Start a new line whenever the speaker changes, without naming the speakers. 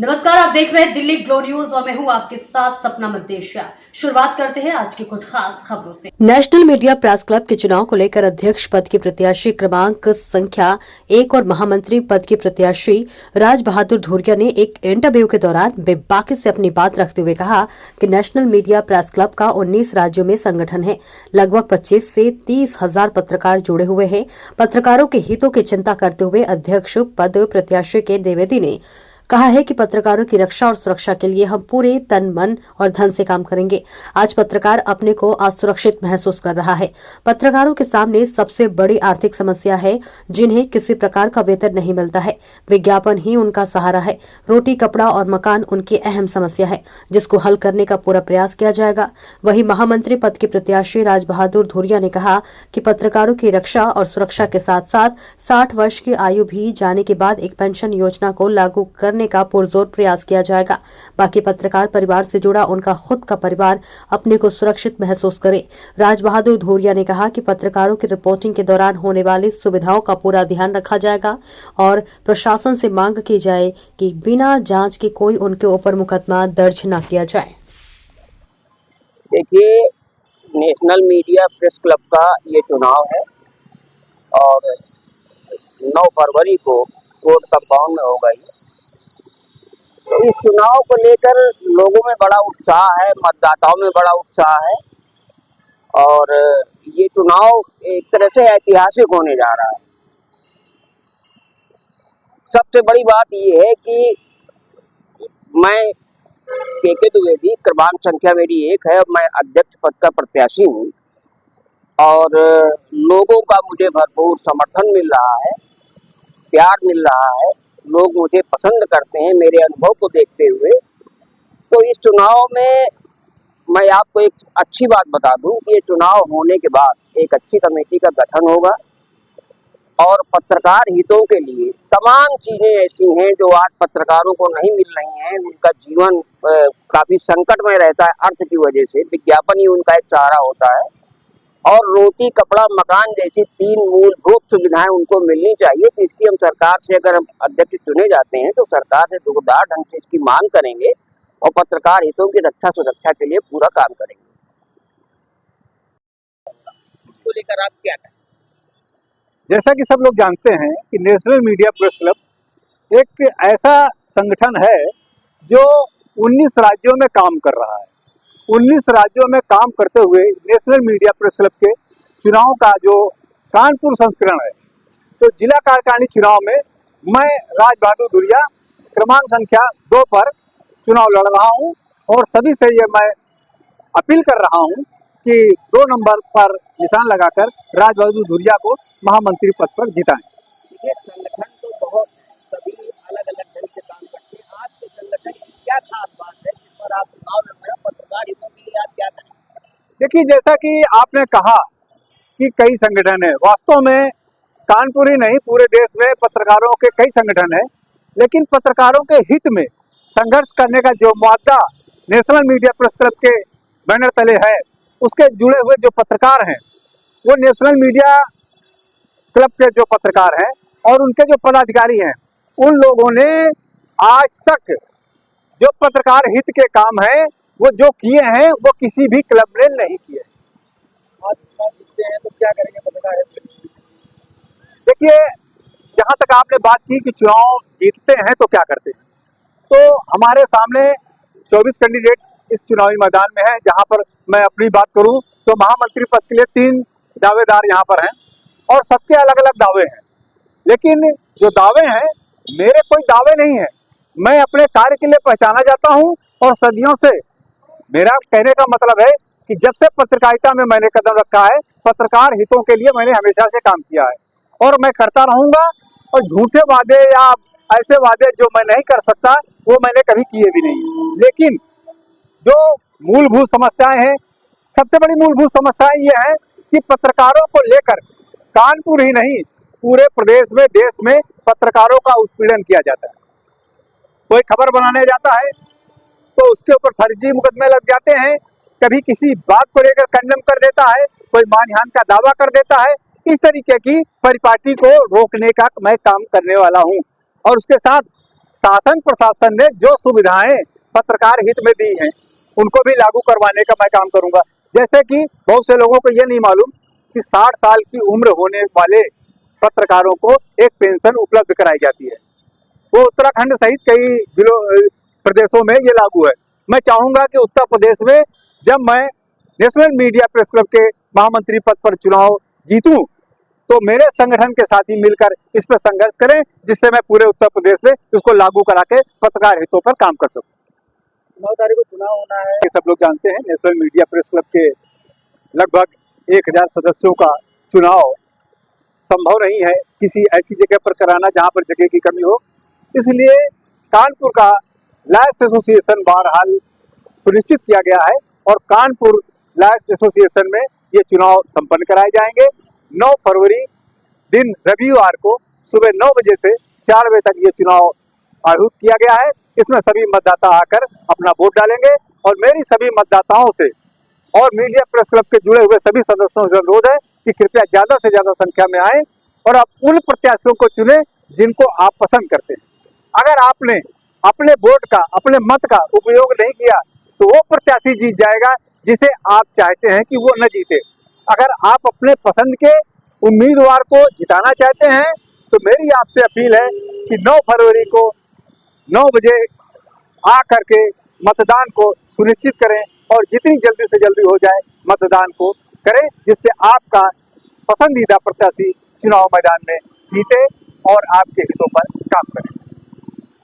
नमस्कार, आप देख रहे हैं दिल्ली ग्लो न्यूज और मैं हूं आपके साथ सपना मदेशिया। शुरुआत करते हैं आज की कुछ खास खबरों से। नेशनल मीडिया प्रेस क्लब के चुनाव को लेकर अध्यक्ष पद के प्रत्याशी क्रमांक संख्या 1 और महामंत्री पद के प्रत्याशी राज बहादुर धूरिया ने एक इंटरव्यू के दौरान बेबाकी से अपनी बात रखते हुए कहा कि नेशनल मीडिया प्रेस क्लब का 19 राज्यों में संगठन है। लगभग 25 से 30 हजार पत्रकार जुड़े हुए हैं। पत्रकारों के हितों की चिंता करते हुए अध्यक्ष पद प्रत्याशी के द्विवेदी ने कहा है कि पत्रकारों की रक्षा और सुरक्षा के लिए हम पूरे तन मन और धन से काम करेंगे। आज पत्रकार अपने को असुरक्षित महसूस कर रहा है। पत्रकारों के सामने सबसे बड़ी आर्थिक समस्या है, जिन्हें किसी प्रकार का वेतन नहीं मिलता है। विज्ञापन ही उनका सहारा है। रोटी, कपड़ा और मकान उनकी अहम समस्या है, जिसको हल करने का पूरा प्रयास किया जाएगा। वहीं महामंत्री पद के प्रत्याशी राज बहादुर धूरिया ने कहा कि पत्रकारों की रक्षा और सुरक्षा के साथ साथ 60 वर्ष की आयु भी जाने के बाद एक पेंशन योजना को लागू करने का पुरजोर प्रयास किया जाएगा। बाकी पत्रकार परिवार से जुड़ा उनका खुद का परिवार अपने को सुरक्षित महसूस करे। राज बहादुर धूरिया ने कहा कि पत्रकारों की रिपोर्टिंग के दौरान होने वाली सुविधाओं का पूरा ध्यान रखा जाएगा और प्रशासन से मांग की जाए कि बिना जांच के कोई उनके ऊपर मुकदमा दर्ज न किया जाए।
देखिए, नेशनल मीडिया प्रेस क्लब का ये चुनाव है और 9 फरवरी को कोर्ट कंपाउंड में होगा। तो इस चुनाव को लेकर लोगों में बड़ा उत्साह है, मतदाताओं में बड़ा उत्साह है और ये चुनाव एक तरह से ऐतिहासिक होने जा रहा है। सबसे बड़ी बात ये है कि मैं के द्विवेदी, क्रमांक संख्या मेरी 1 है और मैं अध्यक्ष पद का प्रत्याशी हूँ और लोगों का मुझे भरपूर समर्थन मिल रहा है, प्यार मिल रहा है। लोग मुझे पसंद करते हैं मेरे अनुभव को देखते हुए। तो इस चुनाव में मैं आपको एक अच्छी बात बता दूं कि ये चुनाव होने के बाद एक अच्छी कमेटी का गठन होगा और पत्रकार हितों के लिए तमाम चीज़ें ऐसी हैं जो आज पत्रकारों को नहीं मिल रही हैं। उनका जीवन काफ़ी संकट में रहता है अर्थ की वजह से। विज्ञापन ही उनका एक सहारा होता है और रोटी, कपड़ा, मकान जैसी 3 मूलभूत सुविधाएं उनको मिलनी चाहिए। तो इसकी हम सरकार से, अगर हम अध्यक्ष चुने जाते हैं तो सरकार से जोरदार ढंग से इसकी मांग करेंगे और पत्रकार हितों की रक्षा सुरक्षा के लिए पूरा काम करेंगे। इसको लेकर आप क्या कहें?
जैसा कि सब लोग जानते हैं कि नेशनल मीडिया प्रेस क्लब एक ऐसा संगठन है जो 19 राज्यों में काम कर रहा है। 19 राज्यों में काम करते हुए नेशनल मीडिया प्रेस क्लब के चुनाव का जो कानपुर संस्करण है, तो जिला कार्यकारिणी चुनाव में मैं राज बहादुर धूरिया क्रमांक संख्या 2 पर चुनाव लड़ रहा हूं और सभी से ये मैं अपील कर रहा हूं कि 2 नंबर पर निशान लगाकर राज बहादुर धूरिया को महामंत्री पद पर जिताएं।
ये संगठन तो बहुत सभी अलग-अलग ढंग से काम करते हैं। आपके संगठन की क्या खास बात है जिस पर आप चुनाव लड़ रहे हैं? पत्रकार हितों के लिए आप क्या करें?
देखिए, जैसा कि आपने कहा कि कई संगठन है, वास्तव में कानपुर ही नहीं पूरे देश में पत्रकारों के कई संगठन है, लेकिन पत्रकारों के हित में संघर्ष करने का जो मुद्दा नेशनल मीडिया प्रेस क्लब के बैनर तले है, उसके जुड़े हुए जो पत्रकार हैं वो नेशनल मीडिया क्लब के जो पत्रकार हैं और उनके जो पदाधिकारी हैं, उन लोगों ने आज तक जो पत्रकार हित के काम है वो जो किए हैं वो किसी भी क्लब ने नहीं किए।
आज चुनाव जीतते हैं तो क्या करेंगे पत्रकार हित?
देखिए, जहां तक आपने बात की कि चुनाव जीतते हैं तो क्या करते हैं, तो हमारे सामने 24 कैंडिडेट इस चुनावी मैदान में हैं। जहां पर मैं अपनी बात करूं तो महामंत्री पद के लिए 3 दावेदार यहां पर हैं और सबके अलग अलग दावे हैं, लेकिन जो दावे हैं मेरे कोई दावे नहीं है। मैं अपने कार्य के लिए पहचाना जाता हूं और सदियों से, मेरा कहने का मतलब है कि जब से पत्रकारिता में मैंने कदम रखा है, पत्रकार हितों के लिए मैंने हमेशा से काम किया है और मैं करता रहूंगा। और झूठे वादे या ऐसे वादे जो मैं नहीं कर सकता वो मैंने कभी किए भी नहीं। लेकिन जो मूलभूत समस्याएं हैं, सबसे बड़ी मूलभूत समस्याएं ये है कि पत्रकारों को लेकर कानपुर ही नहीं पूरे प्रदेश में, देश में पत्रकारों का उत्पीड़न किया जाता है। कोई खबर बनाने जाता है तो उसके ऊपर फर्जी मुकदमे लग जाते हैं, कभी किसी बात को लेकर कंडेम कर देता है, कोई मानहानि का दावा कर देता है। इस तरीके की परिपाटी को रोकने का मैं काम करने वाला हूं और उसके साथ शासन प्रशासन ने जो सुविधाएं पत्रकार हित में दी हैं उनको भी लागू करवाने का मैं काम करूंगा। जैसे कि बहुत से लोगों को ये नहीं मालूम कि 60 साल की उम्र होने वाले पत्रकारों को एक पेंशन उपलब्ध कराई जाती है। वो उत्तराखंड सहित कई जिलों प्रदेशों में ये लागू है। मैं चाहूंगा कि उत्तर प्रदेश में जब मैं नेशनल मीडिया प्रेस क्लब के महामंत्री पद पर चुनाव जीतूं तो मेरे संगठन के साथी मिलकर इस पर संघर्ष करें, जिससे मैं पूरे उत्तर प्रदेश में इसको लागू करा के पत्रकार हितों पर काम कर सकूं।
9 तारीख को चुनाव होना है।
ये सब लोग जानते हैं, नेशनल मीडिया प्रेस क्लब के लगभग 1000 सदस्यों का चुनाव संभव नहीं है किसी ऐसी जगह पर कराना जहां पर जगह की कमी हो। इसलिए कानपुर का लॉयर्स एसोसिएशन बहरहाल सुनिश्चित किया गया है और कानपुर लॉयर्स एसोसिएशन में ये चुनाव संपन्न कराए जाएंगे। 9 फरवरी दिन रविवार को सुबह 9 बजे से 4 बजे तक ये चुनाव आयोजित किया गया है। इसमें सभी मतदाता आकर अपना वोट डालेंगे और मेरी सभी मतदाताओं से और मीडिया प्रेस क्लब के जुड़े हुए सभी सदस्यों से अनुरोध है कि कृपया ज्यादा से ज्यादा संख्या में आए और आप उन प्रत्याशियों को चुने जिनको आप पसंद करते हैं। अगर आपने अपने वोट का, अपने मत का उपयोग नहीं किया तो वो प्रत्याशी जीत जाएगा जिसे आप चाहते हैं कि वो न जीते। अगर आप अपने पसंद के उम्मीदवार को जिताना चाहते हैं तो मेरी आपसे अपील है कि 9 फरवरी को 9 बजे आ करके मतदान को सुनिश्चित करें और जितनी जल्दी से जल्दी हो जाए मतदान को करें, जिससे आपका पसंदीदा प्रत्याशी चुनाव मैदान में जीते और आपके हितों पर काम करें।